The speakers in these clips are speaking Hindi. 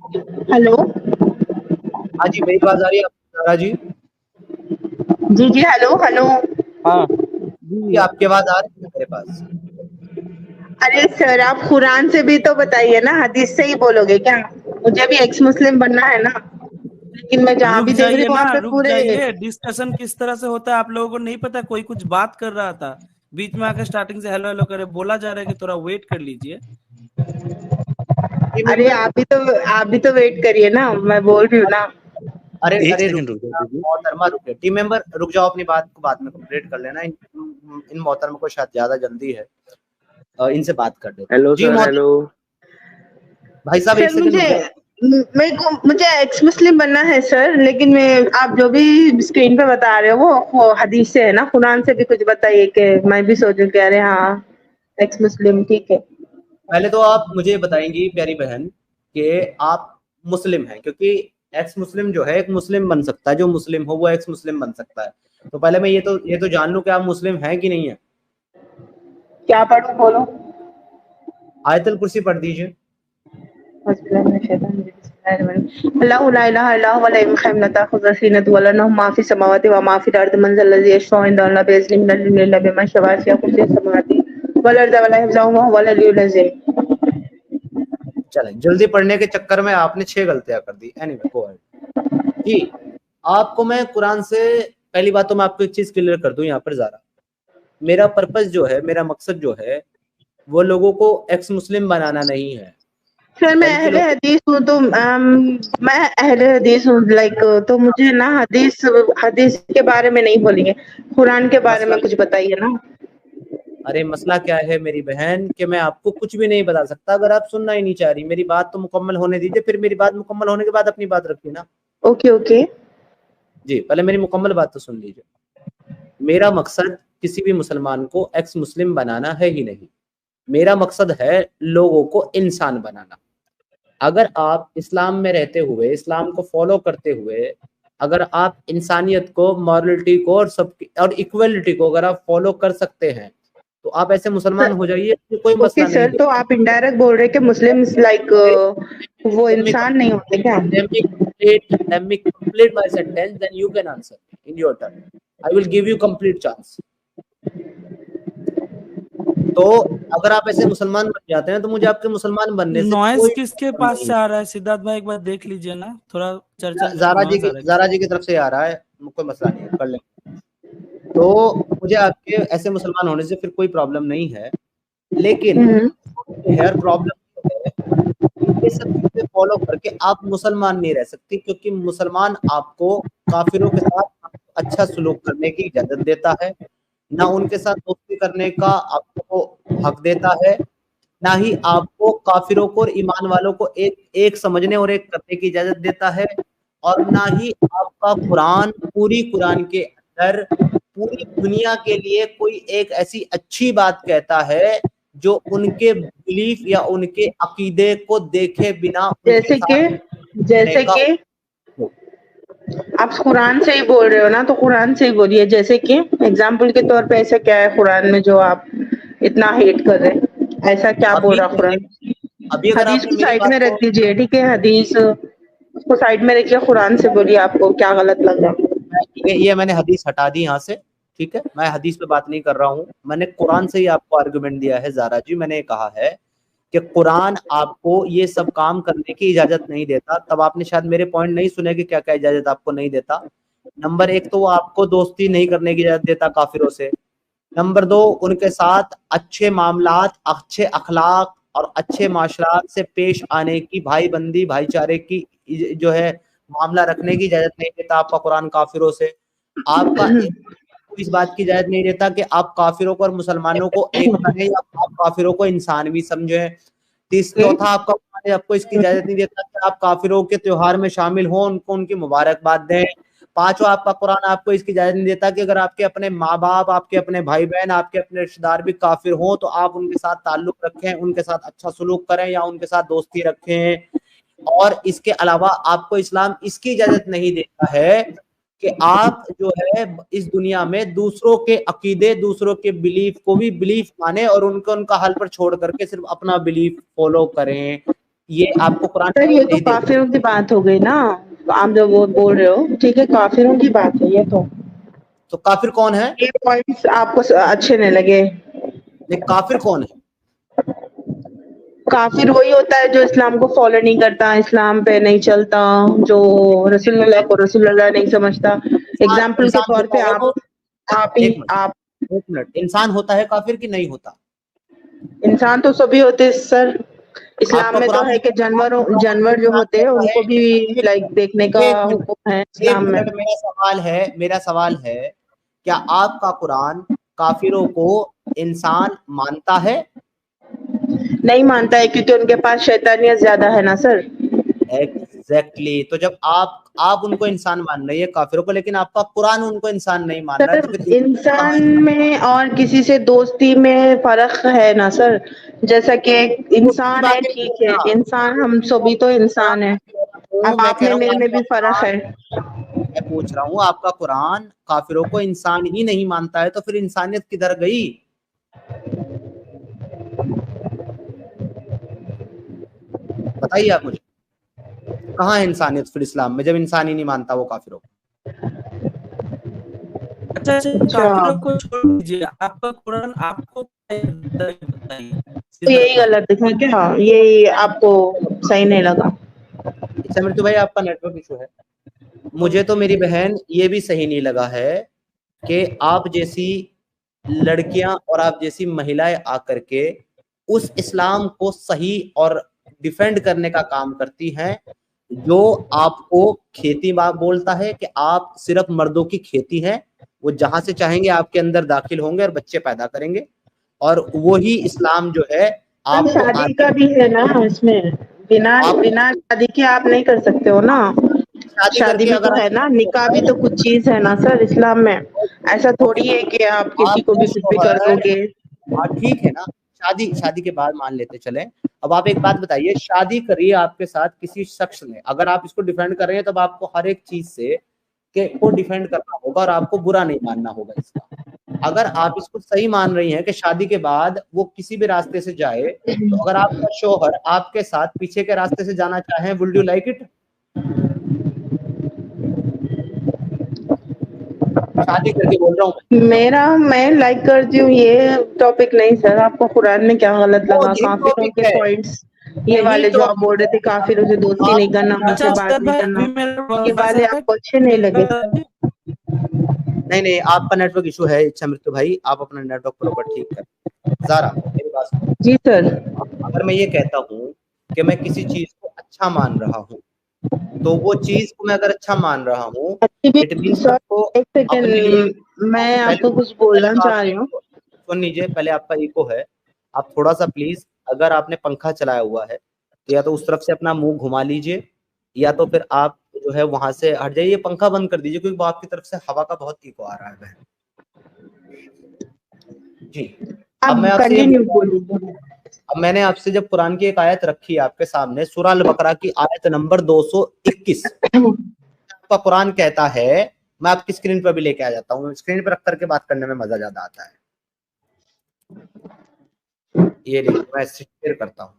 हेलो। हाँ जी, मेरी आवाज आ रही है आपको सारा जी? जी जी, हेलो हेलो। हाँ जी, जी। आपकी आवाज आ रही है मेरे पास। अरे सर, आप कुरान से भी तो बताइए ना, हदीस से ही बोलोगे क्या? मुझे भी एक्स मुस्लिम बनना है ना, लेकिन मैं जहाँ रुक भी देख रही जाइए हूँ ना, वहाँ पे रुक पूरे। जाइए। डिस्कशन किस तरह से होता है आप लोगों को नहीं पता? कोई कुछ बात कर रहा था, बीच में आकर स्टार्टिंग से हेलो हेलो करे बोला जा रहा है कि थोड़ा वेट कर लीजिए। टीम अरे मेंबर, आप भी तो वेट करिए ना, मैं बोल रही हूँ ना। अरे एक अरे रुक सेकंड रुक जाओ दीदी। मोहतरमा रुके। टीम मेंबर रुक जाओ, अपनी बात को बाद में कंप्लीट कर लेना। इन मोहतरमा को शायद ज्यादा जल्दी है, इनसे बात कर लेते हैं। हेलो जी सर, हेलो। मोहतरमा, भाई साहब एक सर सेकंड रुक जाओ। मुझे एक्स मुस्लिम बनना है सर, लेकिन मैं आप जो भी स्क्रीन पे बता रहे हो वो हदीस से है ना, कुरान से भी कुछ बताइए कि मैं भी सोचूं कि अरे हाँ, एक्स मुस्लिम ठीक है। पहले तो आप मुझे बताएंगी प्यारी बहन कि आप मुस्लिम हैं, क्योंकि एक्स मुस्लिम जो है एक मुस्लिम बन सकता है, जो मुस्लिम हो वो एक्स मुस्लिम बन सकता है। तो पहले मैं ये तो जान लूं कि आप मुस्लिम हैं कि नहीं है। क्या पढ़ूं, बोलो। आयतल कुर्सी पढ़ दीजिए। अल्लाहु ला इलाहा इल्ला हुवा ला यखिम ला ताखुज़ु सीनतु व ला नौम मा फ़िस समावाति व मा फ़िल अर्दि मन ज़ल लज़ी यशफ़अु इंदहु इल्ला बिइज़्निहि इल्ला बिमा शअ वसिअ कुर्सियुहु समावाति वल अर्ज़ व ला यहूज़ुहु व हुवल अलिय्युल अज़ीम। चलें, जल्दी पढ़ने के चक्कर में आपने 6 गलतियां कर दी। एनीवे गो अहेड जी। आपको मैं कुरान से, पहली बात तो मैं आपको एक चीज क्लियर कर दूं यहाँ पर ज़रा। मेरा पर्पस जो है, मेरा मकसद जो है, वो लोगों को एक्स मुस्लिम बनाना नहीं है, सर मैं बल्कि अहले लोग। हदीस हूँ तो मैं अहले हदीस हूँ, लाइक तो मुझे ना हदीस हदीस के बारे में नहीं बोलेंगे, कुरान के बारे मसला, में कुछ बताइए ना। अरे मसला क्या है मेरी बहन कि मैं आपको कुछ भी नहीं बता सकता अगर आप सुनना ही नहीं चाह रही। मेरी बात तो मुकम्मल होने दीजिए, फिर मेरी बात मुकम्मल होने के बाद अपनी बात रखिए ना। Okay okay. जी, पहले मेरी मुकम्मल बात तो सुन लीजिए। मेरा मकसद किसी भी मुसलमान को एक्स मुस्लिम बनाना है ही नहीं। मेरा मकसद है लोगों को इंसान बनाना। अगर आप इस्लाम में रहते हुए, इस्लाम को फॉलो करते हुए, अगर आप इंसानियत को, मॉरलिटी को और सब और इक्वलिटी को अगर आप फॉलो कर सकते हैं, तो आप ऐसे मुसलमान हो जाइए, कोई ओके मसला नहीं सर, है। तो आप इनडायरेक्ट बोल रहे हैं कि मुस्लिम्स लाइक वो Let me इंसान नहीं होते क्या? let me complete my sentence, then you can answer in your turn. I will give you complete chance. तो अगर आप ऐसे मुसलमान बन जाते हैं तो मुझे आपके मुसलमान बनने से नॉइस कोई किसके मतलब पास नहीं से आ रहा है सिद्धार्थ भाई? एक बार देख लीजिए ना, थोड़ा चर्चा है। में नॉइस आ रहा है जारा किसका। जी की तरफ से आ रहा है, कोई मसला नहीं है, कर लेंगे। तो मुझे आपके ऐसे मुसलमान होने से फिर कोई प्रॉब्लम नहीं है, लेकिन हम्म। हेयर प्रॉब्लम है, ये सब चीजें फॉलो करके आप मुसलमान नहीं रह सकती, क्योंकि मुसलमान आपको काफिरों के साथ अच्छा सलूक करने की इजाजत देता है, ना उनके साथ दोस्ती करने का आपको हक देता है, ना ही आपको काफिरों को और ईमान वालों को एक एक समझने और एक करने की इजाजत देता है, और ना ही आपका कुरान, पूरी कुरान के अंदर पूरी दुनिया के लिए कोई एक ऐसी अच्छी बात कहता है जो उनके बिलीफ या उनके अकीदे को देखे बिना उनके जैसे साथ कि रहने जैसे का कि हो। आप कुरान से ही बोल रहे हो ना, तो कुरान से ही बोलिए। जैसे कि एग्जाम्पल के तौर पे ऐसा क्या है कुरान में जो आप इतना हेट कर रहे हैं? ऐसा क्या बोल अभी रहा कुरान? अभी अगर हदीस आपने को मेरी साइड बात में रख को, दीजिए, ठीक है? हदीस उसको साइड में रखिए, कुरान से बोलिए, आपको क्या गलत लग रहा है? ये मैंने हदीस हटा दी यहाँ से, ठीक है? मैं हदीस पे बात नहीं कर रहा हूँ, मैंने कुरान से ही आपको आर्गुमेंट दिया है ज़ारा जी। मैंने कहा है कि कुरान आपको ये सब काम करने की इजाजत नहीं देता। तब आपने शायद मेरे पॉइंट नहीं सुने कि क्या क्या इजाजत आपको नहीं देता। नंबर एक तो वो आपको दोस्ती नहीं करने की इजाजत देता काफिरों से। नंबर दो, उनके साथ अच्छे मामलात, अच्छे अखलाक और अच्छे माशरात से पेश आने की, भाईबंदी भाईचारे की जो है मामला रखने की इजाजत नहीं देता आपका कुरान काफिरों से। आपका इस बात की इजाजत नहीं देता कि आप काफिरों को और मुसलमानों को एक करें, या आप काफिरों को इंसान भी समझें। चौथा, आपका कुरान आपको इसकी इजाजत नहीं देता कि आप काफिरों के त्योहार में शामिल हों, उनको उनकी मुबारकबाद दें। पांचवा, आपका कुरान आपको इसकी इजाजत नहीं देता कि अगर आपके अपने माँ बाप, आपके अपने भाई बहन, आपके अपने रिश्तेदार भी काफिर हों तो आप उनके साथ ताल्लुक रखें, उनके साथ अच्छा सलूक करें या उनके साथ दोस्ती रखें। और इसके अलावा आपको इस्लाम इसकी इजाजत नहीं देता है कि आप जो है इस दुनिया में दूसरों के अकीदे, दूसरों के बिलीफ को भी बिलीफ माने और उनको उनका हल पर छोड़ करके सिर्फ अपना बिलीफ फॉलो करें। ये आपको कुरान सर ये तो नहीं देता। काफिरों की बात हो गई ना, आप जो वो बोल रहे हो, ठीक है, काफिरों की बात है ये तो। तो काफिर कौन है? ये पॉइंट्स आपको अच्छे नहीं लगे? नहीं, काफिर कौन है? काफिर वही होता है जो इस्लाम को फॉलो नहीं करता, इस्लाम पे नहीं चलता, जो रसूलुल्लाह को रसूलुल्लाह नहीं समझता। इंसान एग्जाम्पल के इंसान तौर पे होता है वो। आप ही एक मिनट, आप एक मिनट, इंसान होता है काफिर की नहीं होता? इंसान तो सभी होते हैं सर। इस्लाम आपका में तो कुरान है कि जानवर जो कुरान होते हैं कहता है, उनको भी लाइक देखने का एक मिनट, हुक्म है एक इस्लाम में। मिनट, मेरा सवाल है क्या आपका कुरान काफिरों को इंसान मानता है? नहीं मानता है क्योंकि उनके पास शैतानियत ज्यादा है ना सर। एग्जैक्टली तो जब आप उनको इंसान मान रही है काफिरों को, लेकिन आपका कुरान उनको इंसान नहीं मान रहा है, सर तो फिर इंसान कहाँ इंसान है? में और किसी से दोस्ती में फर्क है ना सर। जैसा कि एक वो की इंसान है, बातें ठीक है, पूछना, इंसान हम सभी तो इंसान है। अब मैं आप कह में रहा हूँ मेरे में आपका भी फर्क कुरान, है। मैं पूछ रहा हूँ आपका कुरान काफिरों को इंसान ही नहीं मानता है, तो फिर इंसानियत किधर गई? बताइए आप मुझे, कहाँ है इंसानियत फिर इस्लाम में, जब इंसान ही नहीं मानता वो काफिरों को? अच्छा अच्छा, अच्छा, काफिरों को छोड़ दीजिए, आपका कुरान आपको क्या कहता है बताइए, तो सीधा यही सा। गलत दिखा क्या? यही आपको सही नहीं लगा? अच्छा मृत्यु भाई, आपका नेटवर्क इशू है। मुझे तो मेरी बहन ये भी सही नहीं लगा है कि आप जैसी लड़कियां और आप जैसी महिलाएं आकर के उस इस्लाम को सही और डिफेंड करने का काम करती हैं, जो आपको खेती बोलता है कि आप सिर्फ मर्दों की खेती है, वो जहां से चाहेंगे आपके अंदर दाखिल होंगे और बच्चे पैदा करेंगे, और वही इस्लाम जो है पर आपको शादी आगे का भी है ना इसमें, बिना आपको बिना शादी के आप नहीं कर सकते हो ना। शादी शादी करके भी तो अगर है ना, आपका निकाह भी तो कुछ चीज है ना सर इस्लाम में। ऐसा ओके, थोड़ी है कि आप किसी को आपका भी कुछ भी कर शोहर, दोगे। हाँ ठीक है ना, शादी शादी के बाद मान लेते चले। अब आप एक बात बताइए, शादी करिए आपके साथ किसी शख्स ने, अगर आप इसको डिफेंड कर रहे हैं तब आपको हर एक चीज से के को डिफेंड करना होगा और आपको बुरा नहीं मानना होगा इसका। अगर आप इसको सही मान रही हैं कि शादी के बाद वो किसी भी रास्ते से जाए, तो अगर आपका शोहर आपके साथ पीछे के रास्ते से जाना चाहे, वुड यू लाइक इट? शादी करके बोल रहा हूँ मैं लाइक करती हूँ ये टॉपिक नहीं सर। आपको कुरान में क्या गलत वो लगा? यही काफिरों टॉपिक के है, पॉइंट्स ये यही वाले जो आप बोल टॉपिक रहे थे, है। काफिरों से दोस्ती आप नहीं करना, उनसे अच्छा बात अफसर नहीं भाई, करना, अभी मेरा ये वॉइस वाले आ रहा आपको अच्छे नहीं लगे। है? नहीं नहीं, आपका नेटवर्क इशू है इच्छा मृत्यु भाई, आप अपना नेटवर्क प्रॉपर ठीक कर। ज़ारा मेरी बात सुनो, जी सर। अगर मैं ये कहता हूँ कि मैं किसी चीज़ को अच्छा मान रहा हूँ, तो वो चीज़ को मैं अगर अच्छा मान रहा हूँ, अच्छी इट भी मीन्स सर, उसको एक अपने लिए, सेकेंड, मैं पहले आपको कुछ पहले बोलना तो चाह आपका रही हूँ। इको, सुन लीजिए, पहले आपका इको है, आप थोड़ा-सा प्लीज़, अगर आपने पंखा चलाया हुआ है, तो या तो उस तरफ से अपना मुँह घुमा लीजिए, या तो फिर आप जो है वहाँ से हट जाइए, पंखा बंद कर दीजिए, क्योंकि वो आपकी तरफ से हवा का बहुत इको आ रहा है बहन। जी, अब आप मैं आपसे ये बोल कंटिन्यू रहा हूँ, बोलिए। अब मैंने आपसे जब कुरान की एक आयत रखी है आपके सामने, सूरह अल बकरा की आयत नंबर 221, आपका कुरान कहता है, मैं आपकी स्क्रीन पर भी लेके आ जाता हूँ, स्क्रीन पर रख करके बात करने में मजा ज्यादा आता है। ये देखिए, मैं शेयर करता हूँ,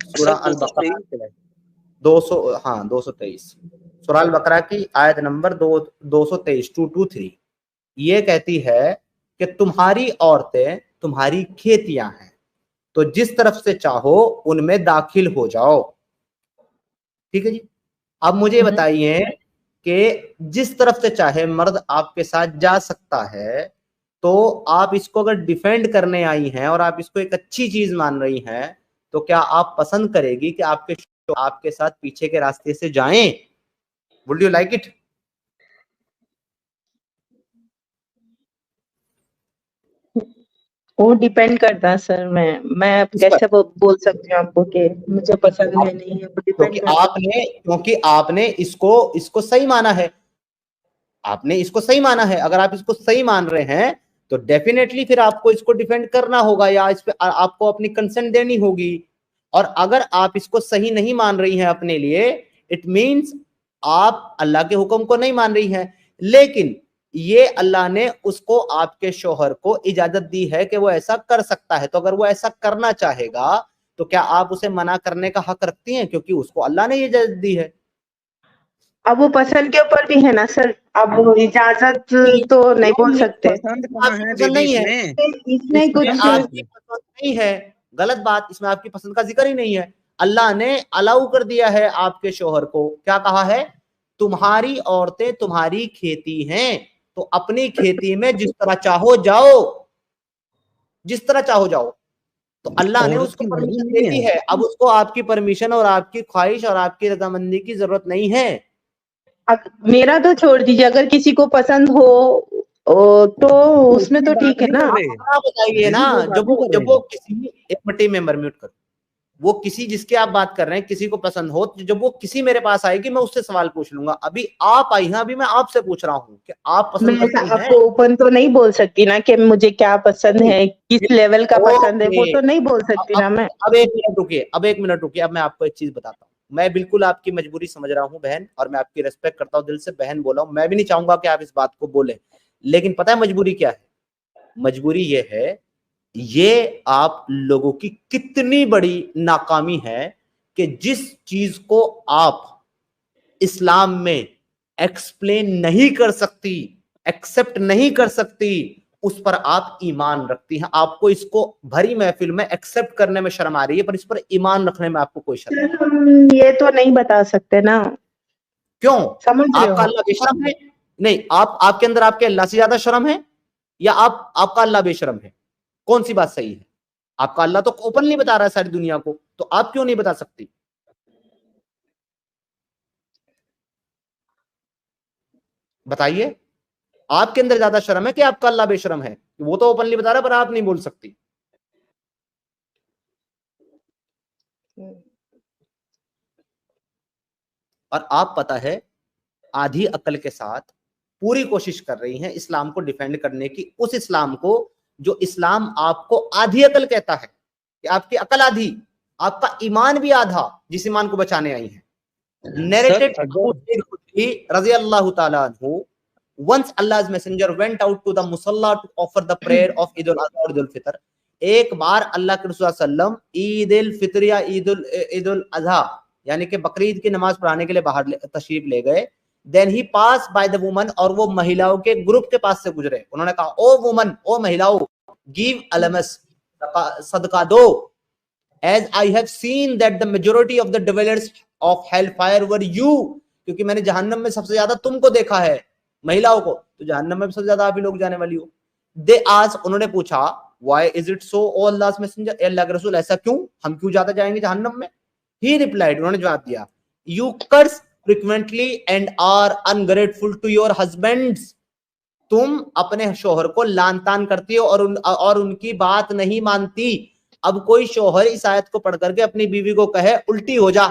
सूरह सर अल बकरा 223 200, हाँ 223, सूरह अल बकरा की आयत नंबर 223 223, ये कहती है कि तुम्हारी औरतें तुम्हारी खेतियां हैं, तो जिस तरफ से चाहो उनमें दाखिल हो जाओ। ठीक है जी, अब मुझे बताइए कि जिस तरफ से चाहे मर्द आपके साथ जा सकता है, तो आप इसको अगर डिफेंड करने आई हैं और आप इसको एक अच्छी चीज मान रही हैं, तो क्या आप पसंद करेगी कि आपके साथ पीछे के रास्ते से जाएं? Would you like it? वो डिपेंड करता है सर। मैं अब इस पर, कैसे बोल सकती हूँ आपको कि मुझे पसंद है नहीं है, वो डिपेंड करता है। क्योंकि आपने इसको इसको सही माना है, आपने इसको सही माना है, अगर आप इसको सही मान रहे हैं, तो डेफिनेटली फिर आपको इसको डिफेंड करना होगा, या इस पे आपको अपनी कंसेंट देनी होगी। और अगर आप इसको सही नहीं मान रही हैं अपने लिए, इट मींस आप अल्लाह के हुक्म को नहीं मान रही हैं। लेकिन ये अल्लाह ने उसको, आपके शोहर को इजाजत दी है कि वो ऐसा कर सकता है। तो अगर वो ऐसा करना चाहेगा तो क्या आप उसे मना करने का हक रखती हैं, क्योंकि उसको अल्लाह ने ये इजाजत दी है। अब वो पसंद के ऊपर भी है ना सर, अब इजाजत तो नहीं बोल सकते। पसंद कहाँ आपकी है पसंद दीदी नहीं है, इसमें? इसमें कुछ आपकी पसंद नहीं है, गलत बात, इसमें आपकी पसंद का जिक्र ही नहीं है। अल्लाह ने अलाउ कर दिया है आपके शोहर को, क्या कहा है, तुम्हारी औरतें तुम्हारी खेती हैं, तो अपनी खेती में जिस तरह चाहो जाओ, जिस तरह चाहो जाओ। तो अल्लाह ने औरत उसको की मर्जी परमिशन दे नहीं दी है। है। अब उसको आपकी परमिशन और आपकी ख्वाहिश और आपकी रजामंदी की जरूरत नहीं है। अब मेरा तो छोड़ दीजिए, अगर किसी को पसंद हो तो उसमें तो उसकी बात ठीक है नहीं ना। कर रहे अपना बताइए ना, दीदी, वो बात नहीं कर जब रहे वो हैं। किसी, एक मिनट में म्यूट कर, वो किसी जिसकी आप बात कर रहे हैं किसी को पसंद हो, जब वो किसी मेरे पास आएगी मैं उससे सवाल पूछ लूंगा। अभी आप आई हैं, अभी मैं आपसे पूछ रहा हूँ कि आप मैं पसंद ऐसा करती हैं। आपको ओपन तो नहीं बोल सकती ना कि मुझे क्या पसंद है, किस लेवल का पसंद है, वो तो नहीं बोल सकती ना मैं। अब एक मिनट रुकिए, अब एक मिनट रुकिए, अब मैं आपको एक चीज बताता हूँ। मैं बिल्कुल आपकी मजबूरी समझ रहा हूँ बहन, और मैं आपकी रेस्पेक्ट करता हूँ, दिल से बहन बोला हूँ, मैं भी नहीं चाहूंगा कि आप इस बात को बोले, लेकिन पता है मजबूरी क्या है? मजबूरी ये है, ये आप लोगों की कितनी बड़ी नाकामी है कि जिस चीज को आप इस्लाम में एक्सप्लेन नहीं कर सकती, एक्सेप्ट नहीं कर सकती, उस पर आप ईमान रखती हैं। आपको इसको भरी महफिल में एक्सेप्ट करने में शर्म आ रही है, पर इस पर ईमान रखने में आपको कोई शर्म नहीं। हम ये तो नहीं बता सकते ना। क्यों? समझ रहे आपका हो? अल्लाह बेशरम है? नहीं, आप, आपके अंदर आपके अल्लाह से ज्यादा शर्म है, या आपका अल्लाह बेशरम है? कौन सी बात सही है? आपका अल्लाह तो ओपनली बता रहा है सारी दुनिया को, तो आप क्यों नहीं बता सकती? बताइए, आपके अंदर ज्यादा शर्म है कि आपका अल्लाह बेशरम है? वो तो ओपनली बता रहा है, पर आप नहीं बोल सकती। और आप, पता है, आधी अकल के साथ पूरी कोशिश कर रही हैं इस्लाम को डिफेंड करने की, उस इस्लाम को जो इस्लाम आपको आधी अकल कहता है कि आपकी अकल आधी, आपका ईमान भी आधा, जिस ईमान को बचाने आई है। Narrated Abu Sayyid Khudri radiyallahu ta'ala anhu, once Allah's messenger went out to the musalla to offer the prayer of Eid al-Adha और ईद उल फितर। एक बार अल्लाह के रसूल सल्लम ईद उल फितर या ईद उल अज़हा यानी कि बकरीद की नमाज पढ़ाने के लिए बाहर तशरीफ ले गए। Then he pass by the woman, और वो महिलाओं के ग्रुप के पास से गुजरे। उन्होंने कहा, ओ वुमन, ओ महिलाओं, गिव अलमस, सदका दो, as I have seen that the majority of the dwellers of hellfire were you, क्योंकि मैंने जहन्नम में सबसे ज्यादा तुमको देखा है, महिलाओं को, तो जहन्नम में सबसे ज्यादा आप ही लोग जाने वाली हो। दे आज, उन्होंने पूछा, why is it so, ओ अल्लाह मैसेंजर, अल्लाह के रसूल, ऐसा क्यों, हम क्यों ज्यादा जाएंगे जहन्नम में? He replied, उन्होंने जवाब दिया, you curse frequently and are ungrateful to your husbands, तुम अपने शोहर को लान तान करती हो और उनकी बात नहीं मानती। अब कोई शोहर इस आयत को पढ़ करके अपनी बीवी को कहे उल्टी हो जा,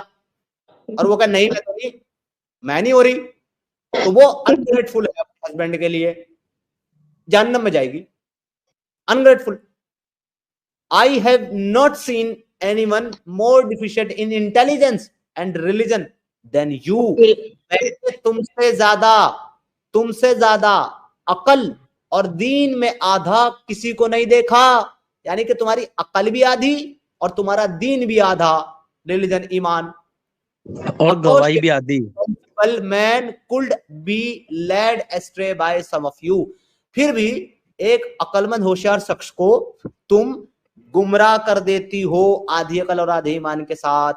और वो कहे नहीं मैं नहीं हो रही, तो वो अनग्रेटफुल है अपने हस्बैंड के लिए, जहन्नम में जाएगी, ungrateful. I have not seen anyone more deficient in intelligence and religion than you, मैंने तुमसे ज्यादा अकल और दीन में आधा किसी को नहीं देखा। यानी कि तुम्हारी अकल भी आधी और तुम्हारा दीन भी आधा, रिलीजन, ईमान, और गवाही भी आधी। Man could be led astray by some of you, फिर भी एक अकलमंद होशियार शख्स को तुम गुमराह कर देती हो आधी अकल और आधे ईमान के साथ।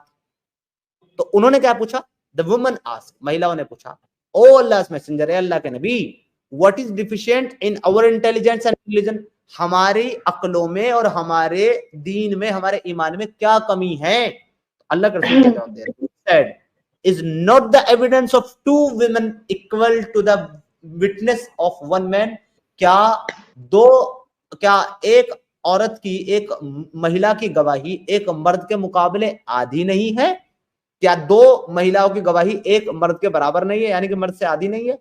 तो उन्होंने क्या पूछा? द वुमन आस्क्ड, महिलाओं ने पूछा, ओ अल्लाह मैसेंजर, अल्लाह के नबी, what is deficient in our intelligence and religion, हमारी अकलों में और हमारे दीन में, हमारे ईमान में क्या कमी है? अल्लाह के रसूल क्या जवाब दे रहे हैं? Is not the evidence of two women equal to the witness of one man, क्या एक औरत की, एक महिला की गवाही एक मर्द के मुकाबले आधी नहीं है? क्या दो महिलाओं की गवाही एक मर्द के बराबर नहीं है, यानी कि मर्द से आधी नहीं है?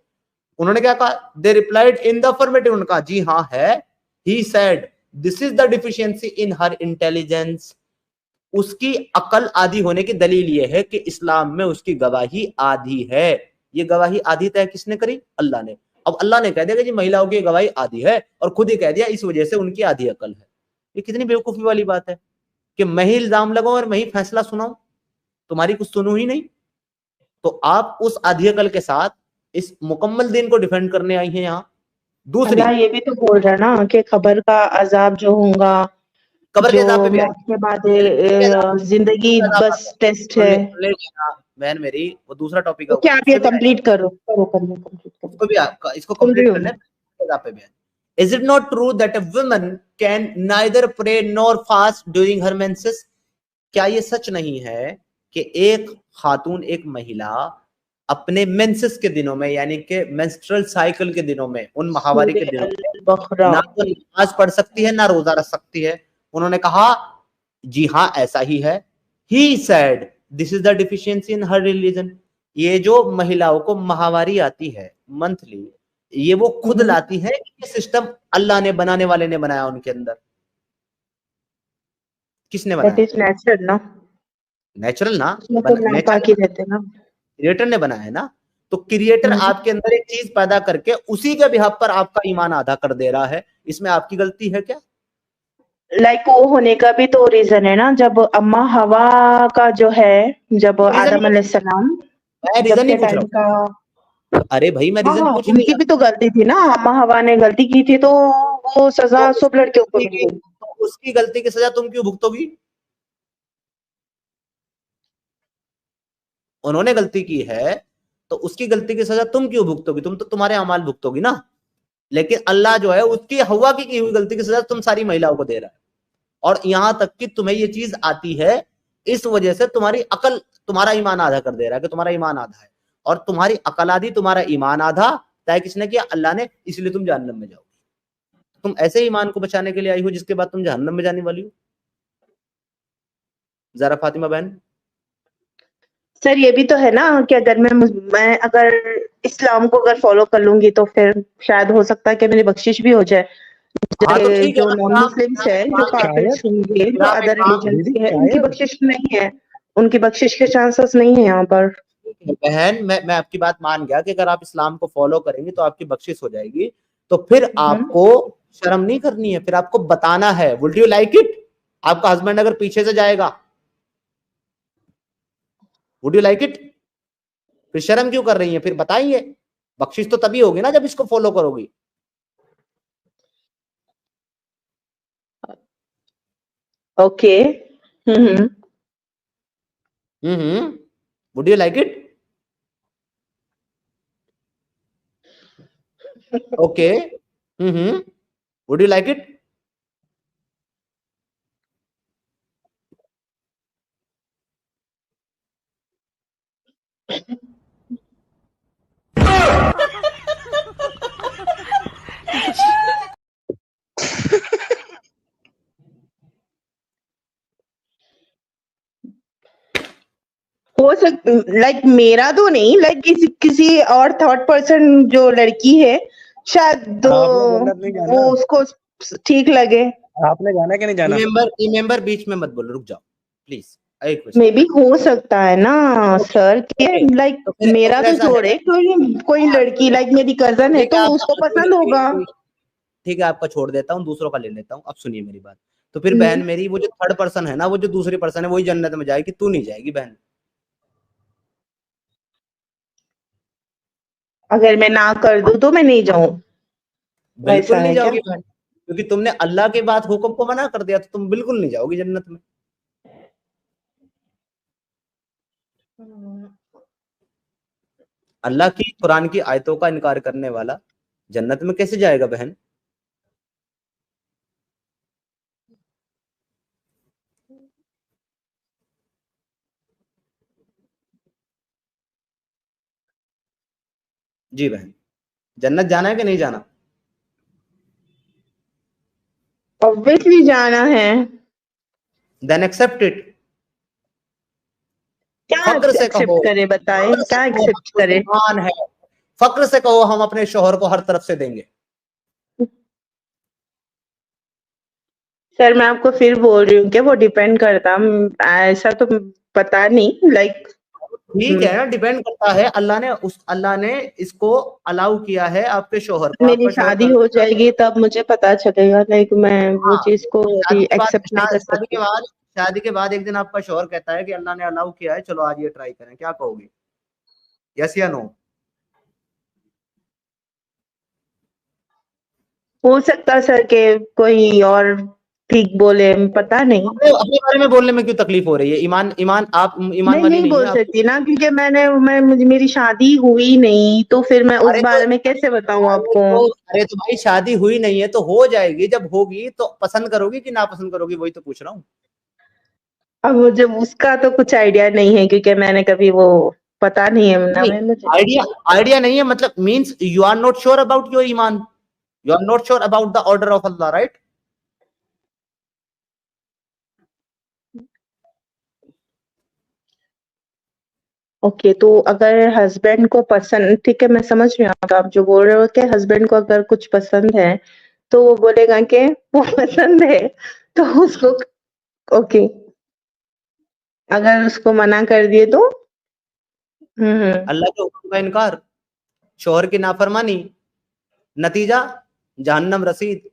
उन्होंने क्या कहा? They replied in the affirmative, उन्होंने कहा जी हाँ है। He said this is the deficiency in her intelligence, उसकी अकल आधी होने की दलील यह है कि इस्लाम में उसकी गवाही आधी है। ये गवाही आधी तय किसने करी? अल्लाह ने। अब अल्लाह ने कह दिया कि जी महिलाओं की गवाही आधी है, और खुद ही कह दिया इस वजह से उनकी आधी अकल है। ये कितनी बेवकूफी वाली बात है कि मैं ही इल्जाम लगाऊं और मैं ही फैसला सुनाऊं, तुम्हारी कुछ सुनू ही नहीं। तो आप उस आधी अकल के साथ इस मुकम्मल दिन को डिफेंड करने आई हैं यहाँ। दूसरी, अल्लाह ये भी तो बोल रहा ना कि कब्र का अजाब जो होगा, कब्र के जो अजाब पे भी मौत के बाद जिंदगी बस टेस्ट है। बहन मेरी, वो दूसरा टॉपिक है, तो क्या आप उस ये पे भी कंप्लीट करो करो करो कंप्लीट करो। उसको भी इसको सुन रही कंप्लीट हूँ करने मैं। पे भी है। Is it not true that a woman can neither pray nor fast during her menses? क्या ये सच नहीं है कि एक खातून, एक महिला अपने मेंसेस के दिनों में, यानी कि मेंस्ट्रुअल साइकिल के दिनों में, उन माहवारी के दिनों में बकरा ना तो नमाज पढ़ सकती है ना रोजा रख सकती है? उन्होंने कहा जी हाँ ऐसा ही है। He said this is the deficiency in her religion. ये जो महिलाओं को माहवारी आती है मंथली, ये वो खुद लाती है, ये सिस्टम अल्लाह ने, बनाने वाले ने बनाया उनके अंदर। किसने दैट बनाया? इज नेचुरल ना, नेचुरल ना, उसमें तो नापाकी रहते ना। क्रिएटर ने बनाया है ना। तो क्रिएटर आपके अंदर एक चीज पैदा करके उसी के बिहाफ पर आपका ईमान आधा कर दे रहा है, इसमें आपकी गलती है क्या? लाइक वो होने का भी तो रीजन है ना, जब अम्मा हवा का जो है, जब आदम अलैहिस्सलाम मैं जब रीजन नहीं के पूछ टाइम रहा का, हूँ। अरे भाई मैं रीजन हाँ पूछ ही नहीं उनकी भी तो गलती थी ना, अम्मा हवा ने गलती की थी, तो वो सजा सब लड़कियों को मिली। तो उसकी गलती की सजा तुम क्यों भुगतोगी? उन्होंने गलती की है तो उसकी गलती की सजा तुम क्यों भुगतोगी? तुम तो तुम्हारे अमाल भुगतोगी ना। लेकिन अल्लाह जो है उसकी हवा की हुई गलती की सजा तुम सारी महिलाओं को दे रहा है, और यहां तक कि तुम्हें ये चीज आती है, इस वजह से तुम्हारी अकल, तुम्हारा ईमान आधा कर दे रहा है कि तुम्हारा ईमान आधा है, और तुम्हारी अकल आधी, तुम्हारा ईमान आधा। तय किसने किया? अल्लाह ने, इसलिए तुम जहन्नम में जाओ। तुम ऐसे ईमान को बचाने के लिए आई हो जिसके बाद तुम जहन्नम में जाने वाली हो? जरा फातिमा बहन। सर ये भी तो है ना कि अगर मैं अगर इस्लाम को अगर फॉलो कर लूंगी तो फिर शायद हो सकता है कि मेरी बख्शिश भी हो जाए। हाँ तो ठीक है जो नॉन मुस्लिम्स है, जो काफिर्स होंगे, जो अदर रिलीजन के हैं, उनकी बख्शिश नहीं है, उनकी बख्शिश के चांसेस नहीं है यहाँ पर। बहन मैं आपकी बात मान गया कि अगर आप इस्लाम को फॉलो करेंगे तो आपकी बख्शिश हो जाएगी, तो फिर आपको शर्म नहीं करनी है, फिर आपको बताना है। Would you like it? आपका हस्बैंड अगर पीछे से जाएगा, वुड यू लाइक इट? फिर शर्म क्यों कर रही है? फिर बताइए, बख्शिश तो तभी होगी ना जब इसको फॉलो करोगी। Okay. Would you like it? Okay. Would you like it? हो सकता, लाइक मेरा तो नहीं, लाइक किसी और थर्ड पर्सन जो लड़की है, शायद वो उसको ठीक लगे। आपने जाना कि नहीं जाना? मेंबर बीच में मत बोलो, रुक जाओ प्लीज। मे भी हो सकता है ना सर कि लाइक मेरा तो छोड़े, कोई लड़की लाइक मेरी कजन है तो उसको पसंद होगा। ठीक है, आपका छोड़ देता हूँ, दूसरों का ले लेता हूँ। अब सुनिए मेरी बात। तो फिर बहन मेरी, वो जो थर्ड पर्सन है ना, वो जो दूसरी पर्सन है, वही जन्नत में जाएगी, तू नहीं जाएगी बहन। अगर मैं ना कर दूं तो मैं नहीं जाऊं? बिल्कुल नहीं जाओगी बहन, क्योंकि तुमने अल्लाह के बाद हुक्म को मना कर दिया, तो तुम बिल्कुल नहीं जाओगी जन्नत में। अल्लाह की कुरान की आयतों का इनकार करने वाला जन्नत में कैसे जाएगा बहन? जी बहन, जन्नत जाना है कि नहीं जाना? ऑब्वियसली जाना है। Then accept it. क्या एक्सेप्ट करे, बताएं क्या एक्सेप्ट करे? है, फक्र से कहो हम अपने शोहर को हर तरफ से देंगे। सर मैं आपको फिर बोल रही हूँ कि वो डिपेंड करता, ऐसा तो पता नहीं, लाइक ठीक है ना, डिपेंड करता है। अल्लाह ने इसको अलाउ किया है आपके शोहर को, मेरी आपका शोहर शादी कर हो सकता है। जाएगी तब मुझे पता चलेगा, लाइक मैं वो हाँ, चीज को अभी शादी के बाद एक्सेप्ट नहीं कर शादी के सकती। बाद शादी के बाद एक दिन आपका शोहर कहता है कि अल्लाह ने अलाउ किया है, चलो आज ये ट्राई करें, क्या कहोगे? यस या नो? हो सकता है सर के कोई और ठीक बोले, पता नहीं। अपने बारे में बोलने में क्यों तकलीफ हो रही है? ईमान ईमान आप ईमान मैं वाली नहीं नहीं है बोल आप? सकती ना, क्योंकि मेरी शादी हुई नहीं, तो फिर मैं उस अरे तो बारे में कैसे बताऊं आपको। अरे तो भाई शादी हुई नहीं है तो हो जाएगी, जब होगी तो पसंद करोगी कि ना पसंद करोगी, वही तो पूछ रहा हूँ। अब मुझे उसका तो कुछ आइडिया नहीं है, क्योंकि मैंने कभी वो पता नहीं है ना नहीं, मैं मुझे। आइडिया नहीं है मतलब means you are not sure about your ईमान, you are not sure about the order of अल्लाह, राइट? ओके, तो अगर हस्बैंड को पसंद, ठीक है मैं समझ रही हूँ आप जो बोल रहे हो, कि हस्बैंड को अगर कुछ पसंद है तो वो बोलेगा कि वो पसंद है, तो उसको ओके, अगर उसको मना कर दिए तो अल्लाह के हुक्म का इनकार, शोहर की नाफरमानी, नतीजा जहन्नम रसीद।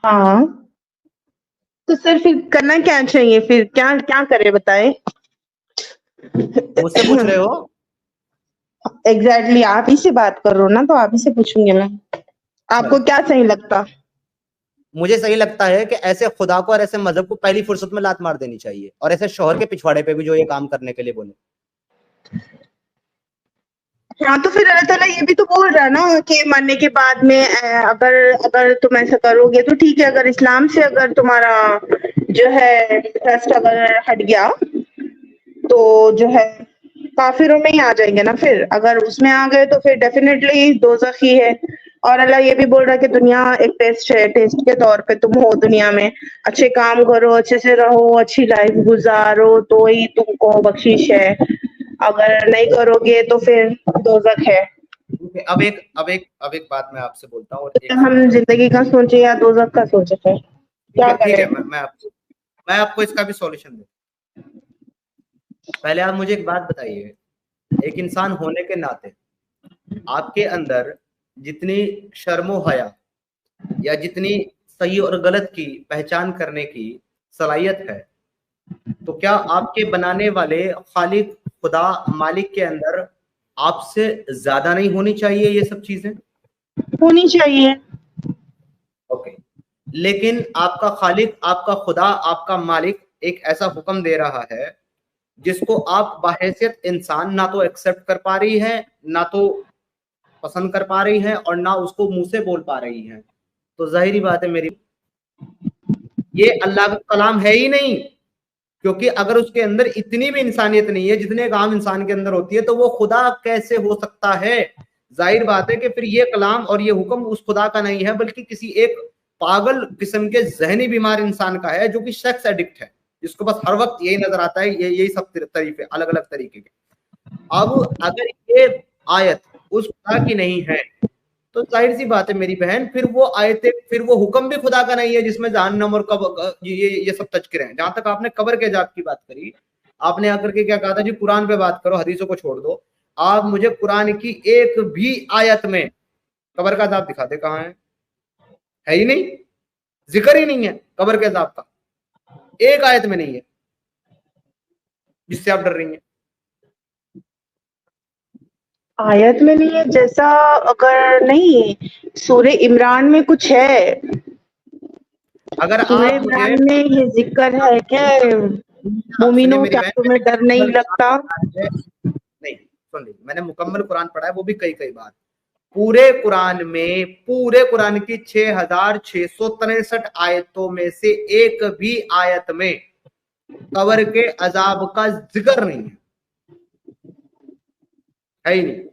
हाँ, तो सर फिर करना क्या चाहिए, फिर क्या क्या करे बताए। मुझसे पूछ रहे हो? एग्जैक्टली आप ही से बात कर रहे हो ना, तो आप ही से पूछूंगी मैं, आपको क्या सही लगता। मुझे सही लगता है कि ऐसे खुदा को और ऐसे मजहब को पहली फुर्सत में लात मार देनी चाहिए, और ऐसे शोहर के पिछवाड़े पे भी जो ये काम करने के लिए बोले। हाँ, तो फिर अल्लाह ताला ये भी तो बोल रहा है ना कि मरने के बाद में अगर अगर तुम ऐसा करोगे तो ठीक है, अगर इस्लाम से अगर तुम्हारा जो है ट्रस्ट अगर हट गया तो जो है काफिरों में ही आ जाएंगे ना, फिर अगर उसमें आ गए तो फिर डेफिनेटली दोजख ही है। और अल्लाह ये भी बोल रहा है कि दुनिया एक टेस्ट है, टेस्ट के तौर पे तुम हो दुनिया में, अच्छे काम करो, अच्छे से रहो, अच्छी लाइफ गुजारो, तो ही तुमको बख्शिश है, अगर नहीं करोगे तो फिर दोजख है। अब एक बात मैं आपसे बोलता हूँ, और तो एक हम सुनिएगा। जिंदगी का सोचे या दोजख का सोचे, फिर क्या ठीक करें। है, मैं आपको इसका भी सॉल्यूशन दूं। पहले आप मुझे एक बात बताइए, एक इंसान होने के नाते आपके अंदर जितनी शर्मो हया या जितनी सही और गलत की पहचान करने की सलाहियत है, तो क्या आपके बनाने वाले खालिक खुदा मालिक के अंदर आपसे ज्यादा नहीं होनी चाहिए ये सब चीजें? होनी चाहिए। ओके, लेकिन आपका खालिक, आपका खुदा, आपका मालिक एक ऐसा हुक्म दे रहा है जिसको आप बाहैसियत इंसान ना तो एक्सेप्ट कर पा रही है, ना तो पसंद कर पा रही है, और ना उसको मुंह से बोल पा रही है। तो जाहिर बात है मेरी, ये अल्लाह का कलाम है ही नहीं। क्योंकि अगर उसके अंदर इतनी भी इंसानियत नहीं है जितने एक आम इंसान के अंदर होती है, तो वो खुदा कैसे हो सकता है? जाहिर बात है कि फिर ये कलाम और ये हुक्म उस खुदा का नहीं है, बल्कि किसी एक पागल किस्म के जहनी बीमार इंसान का है, जो कि सेक्स एडिक्ट है, जिसको बस हर वक्त यही नजर आता है, यही सब तरीके अलग अलग तरीके के। अब अगर ये आयत उस खुदा की नहीं है, तो जाहिर सी बात है मेरी बहन, फिर वो आयतें, फिर वो हुक्म भी खुदा का नहीं है जिसमें जहन्नम और ये सब तज़किरे हैं। जहां तक आपने कब्र के अज़ाब की बात करी, आपने आकर के क्या कहा था जी, कुरान पे बात करो, हदीसों को छोड़ दो। आप मुझे कुरान की एक भी आयत में कब्र का अज़ाब दिखा दे, कहाँ है ही नहीं, जिक्र ही नहीं है कब्र के अज़ाब का, एक आयत में नहीं है जिससे आप डर रही हैं। आयत में नहीं है जैसा, अगर नहीं सूरे इमरान में कुछ है, अगर सूरे आप मुझे, इमरान में ये जिक्र है कि आप सुनिए मोमिनो मेरी क्या बहन, तुम्हें डर नहीं लगता। नहीं सुन ली, मैंने मुकम्मल कुरान पढ़ा है, वो भी कई कई बार। पूरे कुरान में, पूरे कुरान की 6663 आयतों में से एक भी आयत में कब्र के अजाब का जिक्र नहीं है ही नहीं।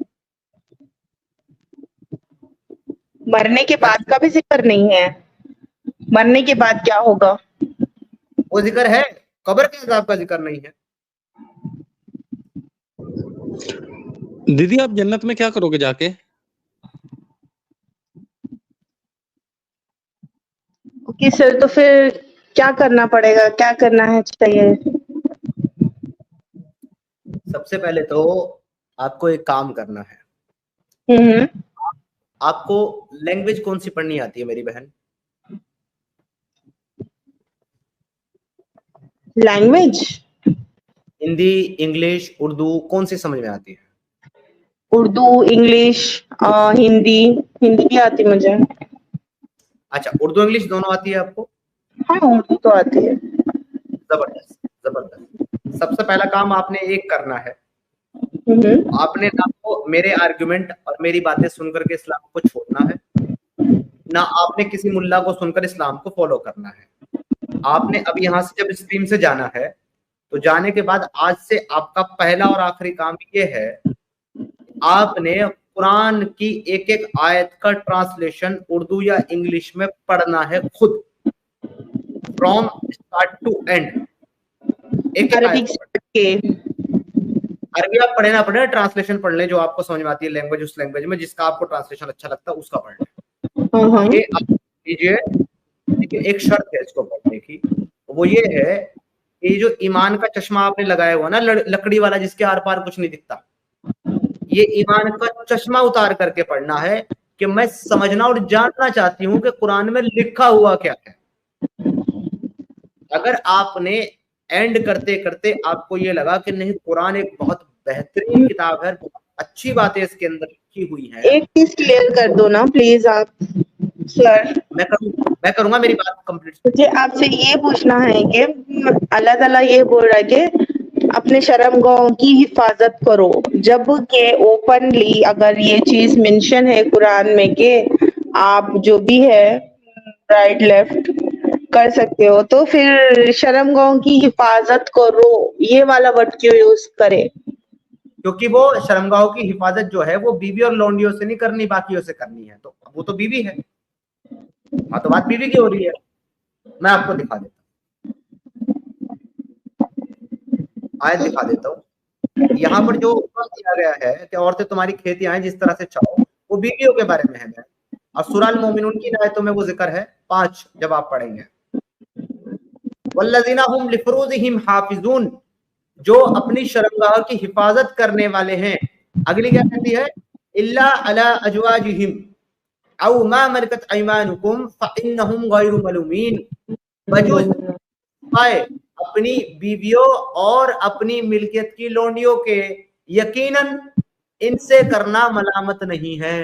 मरने के बाद का भी जिक्र नहीं है, मरने के बाद क्या होगा। वो जिक्र है, कब्र के अजाब का जिक्र नहीं है। दीदी आप जन्नत में क्या करोगे जाके? ओके सर, तो फिर क्या करना पड़ेगा, क्या करना है चाहिए? सबसे पहले तो आपको एक काम करना है। हम्म। आपको लैंग्वेज कौन सी पढ़नी आती है मेरी बहन? लैंग्वेज हिंदी, इंग्लिश, उर्दू कौन सी समझ में आती है? उर्दू, इंग्लिश, हिंदी। हिंदी भी आती मुझे। अच्छा, उर्दू इंग्लिश दोनों आती है आपको? हाँ, उर्दू तो आती है। जबरदस्त, जबरदस्त। सबसे पहला काम आपने एक करना है, हम्म। आपने ना तो मेरे आर्गुमेंट और मेरी बातें सुनकर के इस्लाम को छोड़ना है, ना आपने किसी मुल्ला को सुनकर इस्लाम को फॉलो करना है। आपने अब यहाँ से जब स्ट्रीम से जाना है, तो जाने के बाद आज से आपका पहला और आखिरी काम ये है, आपने कुरान की एक एक आयत का ट्रांसलेशन उर्दू या इंग्लिश में पढ़ना है खुद, फ्रॉम स्टार्ट टू एंड। एक एक अरबिक आयत से पढ़ के। अरबी आप पढ़े ना पढ़े, ट्रांसलेशन पढ़ लें, जो आपको समझ में आती है लैंग्वेज, उस लैंग्वेज में जिसका आपको ट्रांसलेशन अच्छा लगता है उसका पढ़ लें। हाँ। ये आप कीजिए, लेकिन एक शर्त है इसको पढ़ने की, वो ये है, ये जो ईमान का चश्मा आपने लगाया हुआ ना, लकड़ी वाला जिसके आर पार कुछ नहीं दिखता, ये ईमान का चश्मा उतार करके पढ़ना है कि मैं समझना और जानना चाहती हूँ कि कुरान में लिखा हुआ क्या है। अगर आपने एंड करते करते आपको ये लगा कि नहीं, कुरान एक बहुत बेहतरीन किताब है, बहुत अच्छी बातें इसके अंदर लिखी हुई हैं, एक चीज क्लियर कर दो ना प्लीज आप सर। मैं करूंगा, मेरी बात कंप्लीट। मुझे आपसे ये पूछना है कि अल्लाह ताला ये बोल रहा है कि अपने शर्मगाहों की हिफाजत करो, जब के ओपनली अगर ये चीज मेंशन है कुरान में कि आप जो भी है राइट लेफ्ट कर सकते हो, तो फिर शर्मगाहों की हिफाजत करो ये वाला वर्ड क्यों यूज करे? क्योंकि वो शर्मगाहों की हिफाजत जो है वो बीवी और लौंडियों से नहीं करनी, बाकियों से करनी है, तो वो तो बीवी है। हाँ, तो बात बीवी की हो रही है। मैं आपको दिखा देता हूँ, आयत दिखा देता हूँ। यहाँ पर जो किया गया है कि औरतें तुम्हारी खेतियां जिस तरह से चाहो, वो बीवियों के बारे में है। और सूरह अल मोमिनून की आयतों में वो जिक्र है 5, जब आप पढ़ेंगे, वल्लज़ीना हुम लिफुरूजिहिम हाफिजून, जो अपनी शर्मगाह की हिफाजत करने वाले हैं। अगली क्या कहती है? इल्ला अला अजवाजिहिम औ मा मलकत अयमानुकुम फइन्नहुम गैरु मलूमीन, बजुज पाए अपनी बीवियों और अपनी मिल्कियत की लोंडियों के, यकीनन इनसे करना मलामत नहीं है।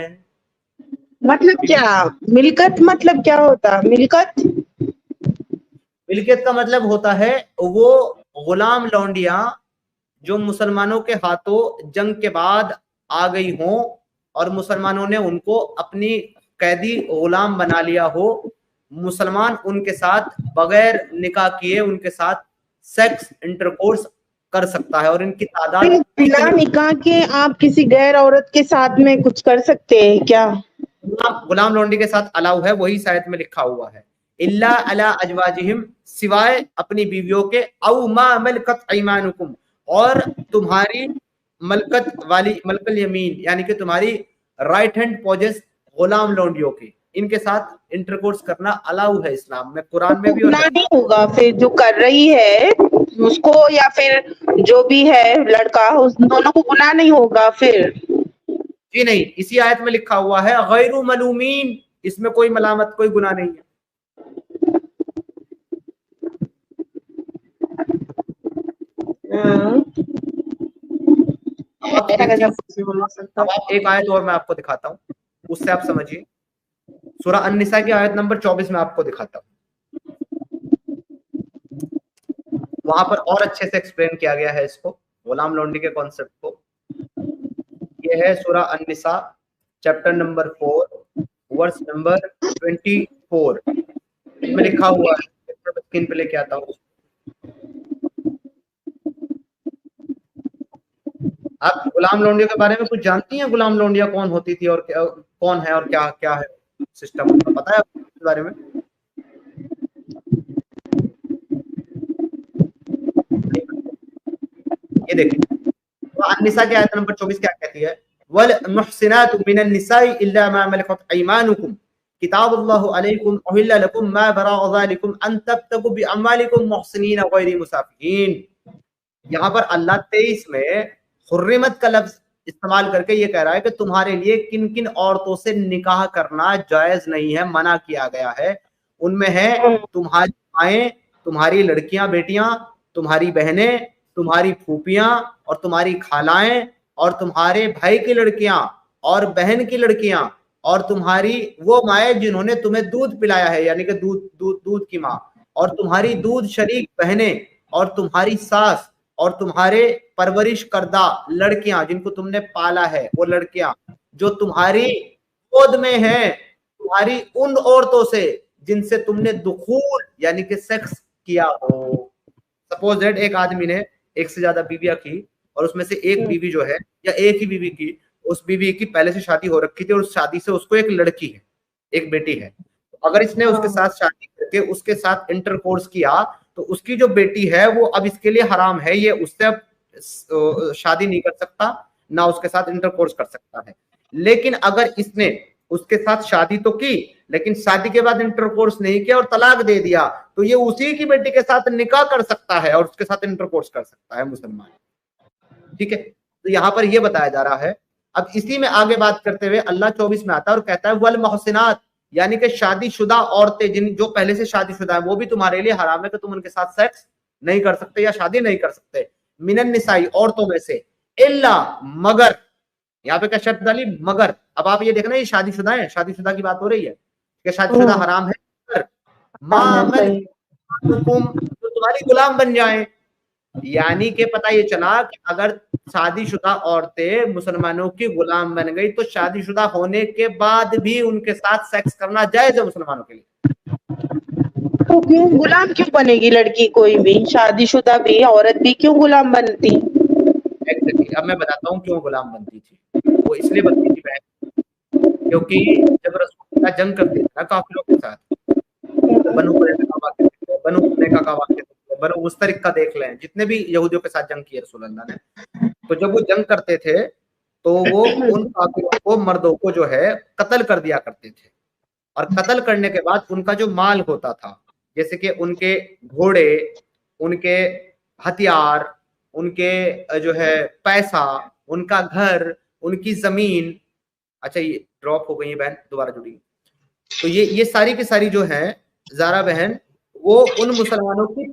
मतलब क्या मिल्कत, मतलब क्या होता मिल्कत? मिल्कियत का मतलब होता है वो गुलाम लौंडियां जो मुसलमानों के हाथों जंग के बाद आ गई हों और मुसलमानों ने उनको अपनी कैदी गुलाम बना लिया हो, मुसलमान उनके साथ बगैर निकाह किए उनके साथ सेक्स इंटरकोर्स कर सकता है, और इनकी तादाद बिना निकाह के आप किसी गैर औरत के साथ में कुछ कर सकते हैं क्या? गुलाम लौंडी के साथ अलाउ है, वही शायद में लिखा हुआ है, इल्ला अला अजवाजिहिम, सिवाय अपनी बीवियों के, औ मा मलकत अयमानुकुम, और तुम्हारी मलकत वाली मलकल यमीन, यानी कि तुम्हारी राइट हैंड पॉजेस गुलाम लौंडियों के, इनके साथ इंटरकोर्स करना अलाउ है इस्लाम में, कुरान में भी। और गुनाह नहीं होगा फिर जो कर रही है उसको, या फिर जो भी है लड़का, उस दोनों को गुनाह नहीं होगा फिर? जी नहीं, इसी आयत में लिखा हुआ है गैरु मलूमीन, इसमें कोई मलामत, कोई गुनाह नहीं है। अब आप एक आयत और मैं आपको दिखाता हूँ, उससे आप समझिए। सूरह अन-निसा की आयत नंबर 24 में आपको दिखाता हूँ, वहां पर और अच्छे से एक्सप्लेन किया गया है इसको, गुलाम लौंडी के कॉन्सेप्ट को। ये है सूरह an-Nisa chapter number 4 verse number 24, इसमें लिखा हुआ है, स्क्रीन पे लेके आता हूँ। आप गुलाम लौंडिया के बारे में कुछ जानती हैं? गुलाम लौंडिया कौन होती थी और कौन है और क्या क्या है सिस्टम उनका, पता है आपको इसके बारे में? ये देखिए, तो अन-निसा की आयत नंबर 24 क्या कहती है? वल मुहसिनातु मिनन निसाई इल्ला मा मलकत अयमानुकुम, किताबुल्लाह अलैकुम उहिल्ला लकुम मा बराअ ज़ालिकुम अन तब्तगु बिअम्वालिकुम मुहसिनीन गैरि मुसाफिहीन। यहाँ पर अल्लाह 23 में हुर्रिमत का लफ्ज इस्तेमाल करके ये कह रहा है कि तुम्हारे लिए किन किन औरतों से निकाह करना जायज नहीं है, मना किया गया है। उनमें है तुम्हारी माएं, तुम्हारी लड़कियां बेटियां, तुम्हारी बहनें, तुम्हारी फूफियां और तुम्हारी खालाएं और तुम्हारे भाई की लड़कियां और बहन की लड़कियां और तुम्हारी वो माएं जिन्होंने तुम्हें दूध पिलाया है, यानी कि दूध की माँ, और तुम्हारी दूध शरीक बहनें और तुम्हारी सास और तुम्हारे परवरिश करदा लड़कियां जिनको तुमने पाला है, वो लड़कियां जो तुम्हारी गोद में हैं, तुम्हारी उन औरतों से जिनसे तुमने दुखूल यानी कि सेक्स किया हो। सपोज दैट एक आदमी ने एक से ज्यादा बीवियां की और उसमें से एक बीवी जो है या एक ही बीवी की, उस बीवी की पहले से शादी हो रखी थी और उस शादी से उसको एक लड़की है, एक बेटी है। अगर इसने उसके साथ शादी करके उसके साथ इंटरकोर्स किया तो उसकी जो बेटी है वो अब इसके लिए हराम है, ये उससे अब शादी नहीं कर सकता, ना उसके साथ इंटरकोर्स कर सकता है। लेकिन अगर इसने उसके साथ शादी तो की लेकिन शादी के बाद इंटरकोर्स नहीं किया और तलाक दे दिया, तो ये उसी की बेटी के साथ निकाह कर सकता है और उसके साथ इंटरकोर्स कर सकता है मुसलमान। ठीक है, तो यहाँ पर ये बताया जा रहा है। अब इसी में आगे बात करते हुए अल्लाह 24 में आता है और कहता है वल मोहसिनात, यानी कि शादीशुदा औरतें जिन जो पहले से शादीशुदा है वो भी तुम्हारे लिए हराम है कि तुम उनके साथ सेक्स नहीं कर सकते या शादी नहीं कर सकते। मिनन निसाई, औरतों में से, इल्ला, मगर, यहाँ पे क्या शर्त डाली, मगर। अब आप ये देखना ये शादीशुदा है, शादीशुदा की बात हो रही है कि शादीशुदा हराम है, तो तुम्हारी गुलाम बन जाए। यानी कि पता ये चला कि अगर शादीशुदा औरतें मुसलमानों की गुलाम बन गई तो शादीशुदा होने के बाद भी उनके साथ सेक्स करना जायज है मुसलमानों के लिए। तो क्यों गुलाम क्यों बनेगी लड़की, कोई भी शादीशुदा भी औरत भी क्यों गुलाम बनती? Exactly. अब मैं बताता हूँ क्यों गुलाम बनती थी। वो इसलिए बनती थी बहन क्योंकि जब रसूलुल्लाह जंग करते थे ना काफिरों के साथ, बनु कुरैज़ा का वाक़या, बनु मुस्तरिक का देख लें, जितने भी यहूदियों के साथ जंग की है रसूलुल्लाह ने, तो जब वो जंग करते थे तो वो उन काफिरों को, मर्दों को जो है कत्ल कर दिया करते थे। और कत्ल करने के बाद उनका जो माल होता था, जैसे कि उनके घोड़े, उनके हथियार, उनके जो है पैसा, उनका घर, उनकी जमीन, अच्छा ये ड्रॉप हो गई है बहन, दोबारा जुड़ी, तो ये सारी की सारी जो है ज़ारा बहन वो उन मुसलमानों की